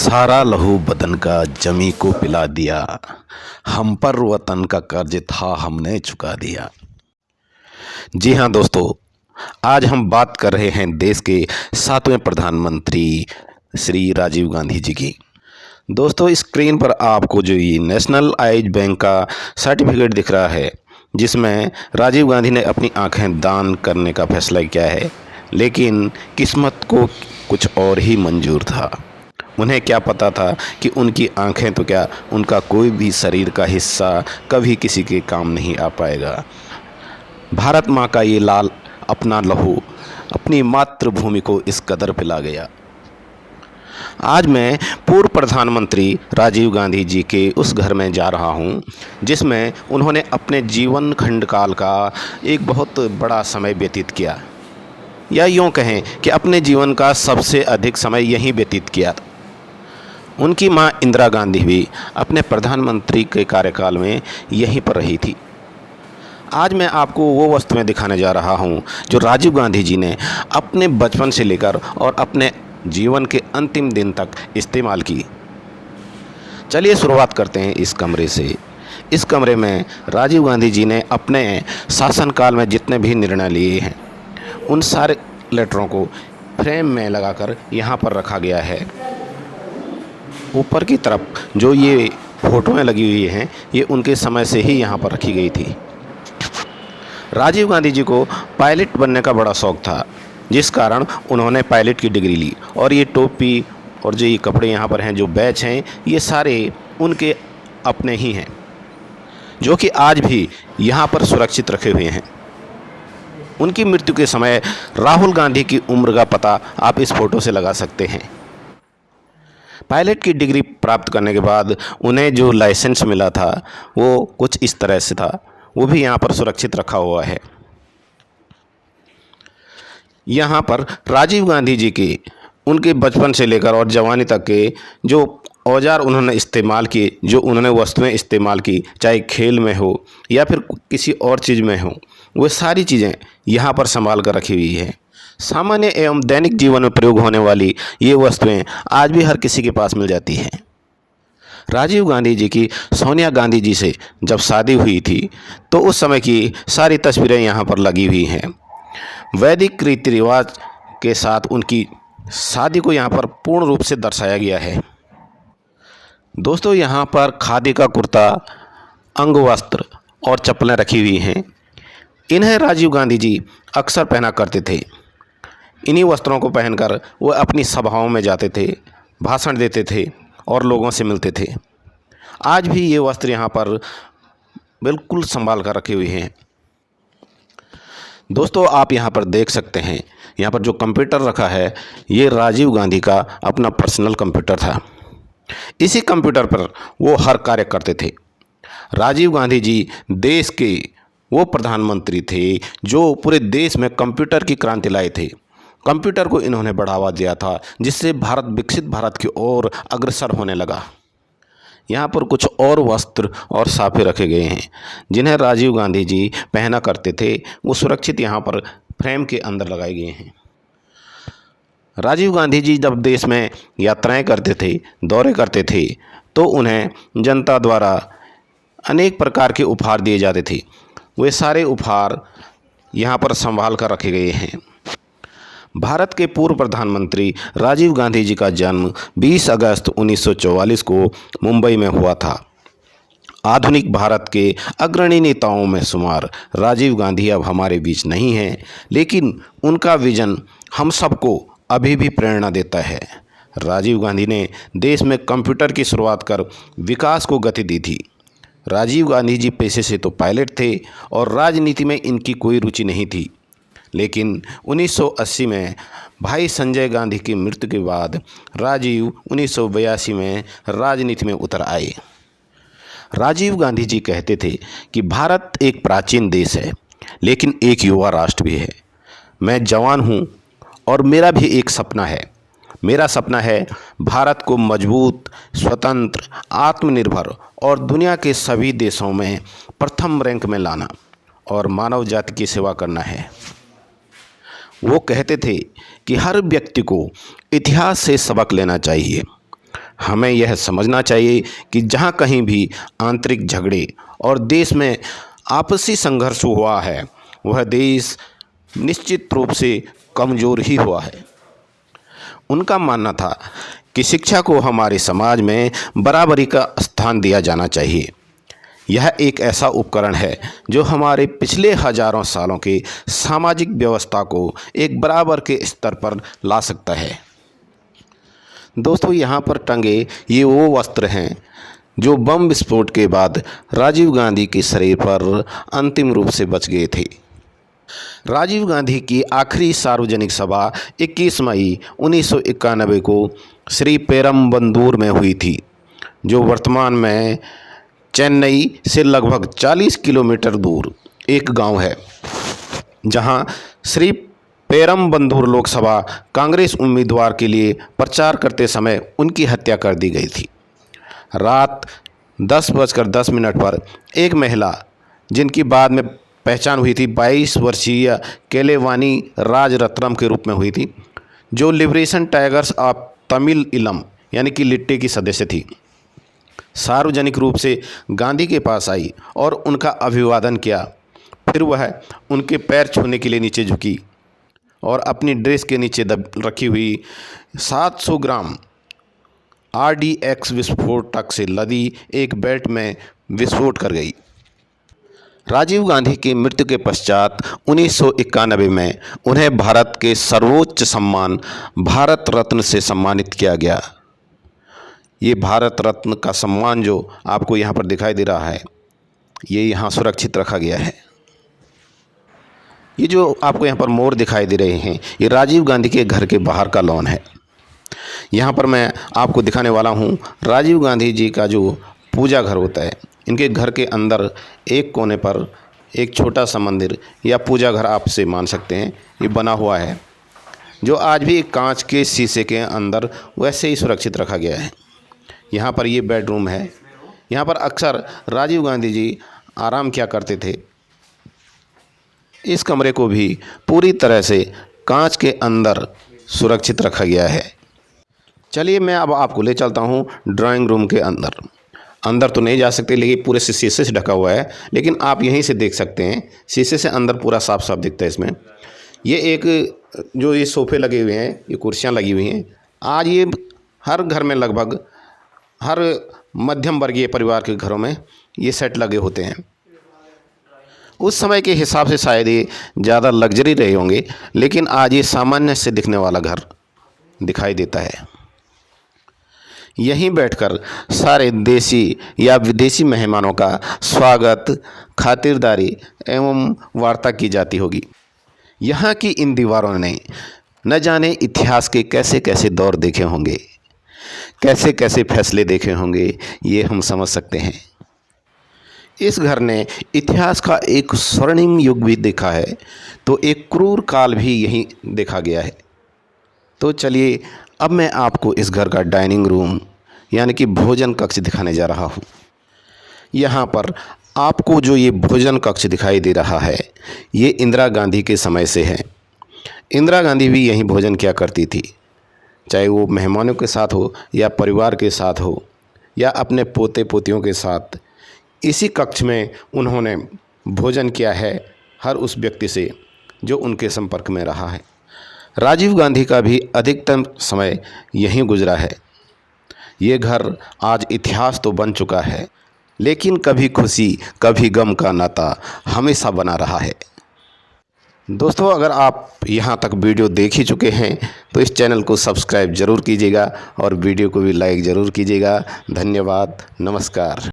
सारा लहू बदन का जमी को पिला दिया। हम पर वतन का कर्ज था हमने चुका दिया। जी हाँ दोस्तों, आज हम बात कर रहे हैं देश के 7वें प्रधानमंत्री श्री राजीव गांधी जी की। दोस्तों, स्क्रीन पर आपको जो ये नेशनलाइज बैंक का सर्टिफिकेट दिख रहा है, जिसमें राजीव गांधी ने अपनी आंखें दान करने का फैसला किया है, लेकिन किस्मत को कुछ और ही मंजूर था। उन्हें क्या पता था कि उनकी आंखें तो क्या, उनका कोई भी शरीर का हिस्सा कभी किसी के काम नहीं आ पाएगा। भारत माँ का ये लाल अपना लहू अपनी मातृभूमि को इस कदर पिला गया। आज मैं पूर्व प्रधानमंत्री राजीव गांधी जी के उस घर में जा रहा हूँ, जिसमें उन्होंने अपने जीवन खंड काल का एक बहुत बड़ा समय व्यतीत किया, या यूँ कहें कि अपने जीवन का सबसे अधिक समय यहीं व्यतीत किया। उनकी मां इंदिरा गांधी भी अपने प्रधानमंत्री के कार्यकाल में यहीं पर रही थी। आज मैं आपको वो वस्तुएं दिखाने जा रहा हूं जो राजीव गांधी जी ने अपने बचपन से लेकर और अपने जीवन के अंतिम दिन तक इस्तेमाल की। चलिए शुरुआत करते हैं इस कमरे से। इस कमरे में राजीव गांधी जी ने अपने शासनकाल में जितने भी निर्णय लिए हैं, उन सारे लेटरों को फ्रेम में लगाकर यहाँ पर रखा गया है। ऊपर की तरफ जो ये फोटोएं लगी हुई हैं, ये उनके समय से ही यहाँ पर रखी गई थी। राजीव गांधी जी को पायलट बनने का बड़ा शौक़ था, जिस कारण उन्होंने पायलट की डिग्री ली। और ये टोपी और जो ये कपड़े यहाँ पर हैं, जो बैच हैं, ये सारे उनके अपने ही हैं, जो कि आज भी यहाँ पर सुरक्षित रखे हुए हैं। उनकी मृत्यु के समय राहुल गांधी की उम्र का पता आप इस फ़ोटो से लगा सकते हैं। पायलट की डिग्री प्राप्त करने के बाद उन्हें जो लाइसेंस मिला था वो कुछ इस तरह से था, वो भी यहाँ पर सुरक्षित रखा हुआ है। यहाँ पर राजीव गांधी जी के उनके बचपन से लेकर और जवानी तक के जो औजार उन्होंने इस्तेमाल किए, जो उन्होंने वस्तुएं इस्तेमाल की, चाहे खेल में हो या फिर किसी और चीज़ में हो, वो सारी चीज़ें यहाँ पर संभाल कर रखी हुई है। सामान्य एवं दैनिक जीवन में प्रयोग होने वाली ये वस्तुएं आज भी हर किसी के पास मिल जाती हैं। राजीव गांधी जी की सोनिया गांधी जी से जब शादी हुई थी, तो उस समय की सारी तस्वीरें यहाँ पर लगी हुई हैं। वैदिक रीति रिवाज के साथ उनकी शादी को यहाँ पर पूर्ण रूप से दर्शाया गया है। दोस्तों, यहाँ पर खादी का कुर्ता, अंग वस्त्र और चप्पलें रखी हुई हैं। इन्हें राजीव गांधी जी अक्सर पहना करते थे। इन्हीं वस्त्रों को पहनकर वो अपनी सभाओं में जाते थे, भाषण देते थे और लोगों से मिलते थे। आज भी ये वस्त्र यहाँ पर बिल्कुल संभाल कर रखे हुए हैं। दोस्तों, आप यहाँ पर देख सकते हैं, यहाँ पर जो कंप्यूटर रखा है, ये राजीव गांधी का अपना पर्सनल कंप्यूटर था। इसी कंप्यूटर पर वो हर कार्य करते थे। राजीव गांधी जी देश के वो प्रधानमंत्री थे जो पूरे देश में कंप्यूटर की क्रांति लाए थे। कंप्यूटर को इन्होंने बढ़ावा दिया था, जिससे भारत विकसित भारत की ओर अग्रसर होने लगा। यहाँ पर कुछ और वस्त्र और साफे रखे गए हैं, जिन्हें राजीव गांधी जी पहना करते थे। वो सुरक्षित यहाँ पर फ्रेम के अंदर लगाए गए हैं। राजीव गांधी जी जब देश में यात्राएं करते थे, दौरे करते थे, तो उन्हें जनता द्वारा अनेक प्रकार के उपहार दिए जाते थे। वे सारे उपहार यहाँ पर संभाल कर रखे गए हैं। भारत के पूर्व प्रधानमंत्री राजीव गांधी जी का जन्म 20 अगस्त 1944 को मुंबई में हुआ था। आधुनिक भारत के अग्रणी नेताओं में शुमार राजीव गांधी अब हमारे बीच नहीं हैं, लेकिन उनका विजन हम सबको अभी भी प्रेरणा देता है। राजीव गांधी ने देश में कंप्यूटर की शुरुआत कर विकास को गति दी थी। राजीव गांधी जी पेशे से तो पायलट थे और राजनीति में इनकी कोई रुचि नहीं थी, लेकिन 1980 में भाई संजय गांधी की मृत्यु के बाद राजीव 1982 में राजनीति में उतर आए। राजीव गांधी जी कहते थे कि भारत एक प्राचीन देश है, लेकिन एक युवा राष्ट्र भी है। मैं जवान हूँ और मेरा भी एक सपना है। मेरा सपना है भारत को मजबूत, स्वतंत्र, आत्मनिर्भर और दुनिया के सभी देशों में प्रथम रैंक में लाना और मानव जाति की सेवा करना है। वो कहते थे कि हर व्यक्ति को इतिहास से सबक लेना चाहिए। हमें यह समझना चाहिए कि जहाँ कहीं भी आंतरिक झगड़े और देश में आपसी संघर्ष हुआ है, वह देश निश्चित रूप से कमज़ोर ही हुआ है। उनका मानना था कि शिक्षा को हमारे समाज में बराबरी का स्थान दिया जाना चाहिए। यह एक ऐसा उपकरण है जो हमारे पिछले हजारों सालों के सामाजिक व्यवस्था को एक बराबर के स्तर पर ला सकता है। दोस्तों, यहाँ पर टंगे ये वो वस्त्र हैं जो बम विस्फोट के बाद राजीव गांधी के शरीर पर अंतिम रूप से बच गए थे। राजीव गांधी की आखिरी सार्वजनिक सभा 21 मई 1991 को श्री पेरम्बदूर में हुई थी, जो वर्तमान में चेन्नई से लगभग 40 किलोमीटर दूर एक गांव है, जहां श्री पेरम्बदूर लोकसभा कांग्रेस उम्मीदवार के लिए प्रचार करते समय उनकी हत्या कर दी गई थी। रात 10:10 पर एक महिला, जिनकी बाद में पहचान हुई थी 22 वर्षीय केलेवानी राजरत्नम के रूप में हुई थी, जो लिबरेशन टाइगर्स ऑफ तमिल इलम यानी कि लिट्टे की सदस्य थी, सार्वजनिक रूप से गांधी के पास आई और उनका अभिवादन किया। फिर वह उनके पैर छूने के लिए नीचे झुकी और अपनी ड्रेस के नीचे रखी हुई 700 ग्राम RDX विस्फोटक से लदी एक बेल्ट में विस्फोट कर गई। राजीव गांधी की मृत्यु के पश्चात 1991 में उन्हें भारत के सर्वोच्च सम्मान भारत रत्न से सम्मानित किया गया। ये भारत रत्न का सम्मान जो आपको यहाँ पर दिखाई दे रहा है, ये यहाँ सुरक्षित रखा गया है। ये जो आपको यहाँ पर मोर दिखाई दे रहे हैं, ये राजीव गांधी के घर के बाहर का लॉन है। यहाँ पर मैं आपको दिखाने वाला हूँ राजीव गांधी जी का जो पूजा घर होता है। इनके घर के अंदर एक कोने पर एक छोटा सा मंदिर या पूजा घर आप से मान सकते हैं, ये बना हुआ है, जो आज भी एक कांच के शीशे के अंदर वैसे ही सुरक्षित रखा गया है। यहाँ पर ये बेडरूम है। यहाँ पर अक्सर राजीव गांधी जी आराम किया करते थे। इस कमरे को भी पूरी तरह से कांच के अंदर सुरक्षित रखा गया है। चलिए मैं अब आपको ले चलता हूँ ड्राइंग रूम के अंदर। अंदर तो नहीं जा सकते, लेकिन पूरे से शीशे से ढका हुआ है, लेकिन आप यहीं से देख सकते हैं। शीशे से अंदर पूरा साफ साफ दिखता है इसमें। ये एक जो ये सोफ़े लगे हुए हैं, ये कुर्सियाँ लगी हुई हैं। आज ये हर घर में, लगभग हर मध्यम वर्गीय परिवार के घरों में ये सेट लगे होते हैं। उस समय के हिसाब से शायद ये ज़्यादा लग्जरी रहे होंगे, लेकिन आज ये सामान्य से दिखने वाला घर दिखाई देता है। यहीं बैठकर सारे देसी या विदेशी मेहमानों का स्वागत, खातिरदारी एवं वार्ता की जाती होगी। यहाँ की इन दीवारों ने न जाने इतिहास के कैसे कैसे दौर देखे होंगे, कैसे कैसे फैसले देखे होंगे, ये हम समझ सकते हैं। इस घर ने इतिहास का एक स्वर्णिम युग भी देखा है, तो एक क्रूर काल भी यहीं देखा गया है। तो चलिए अब मैं आपको इस घर का डाइनिंग रूम यानी कि भोजन कक्ष दिखाने जा रहा हूँ। यहाँ पर आपको जो ये भोजन कक्ष दिखाई दे रहा है, ये इंदिरा गांधी के समय से है। इंदिरा गांधी भी यहीं भोजन किया करती थी, चाहे वो मेहमानों के साथ हो या परिवार के साथ हो या अपने पोते पोतियों के साथ। इसी कक्ष में उन्होंने भोजन किया है हर उस व्यक्ति से जो उनके संपर्क में रहा है। राजीव गांधी का भी अधिकतम समय यहीं गुजरा है। ये घर आज इतिहास तो बन चुका है, लेकिन कभी खुशी कभी गम का नाता हमेशा बना रहा है। दोस्तों, अगर आप यहाँ तक वीडियो देख ही चुके हैं तो इस चैनल को सब्सक्राइब ज़रूर कीजिएगा और वीडियो को भी लाइक ज़रूर कीजिएगा। धन्यवाद, नमस्कार।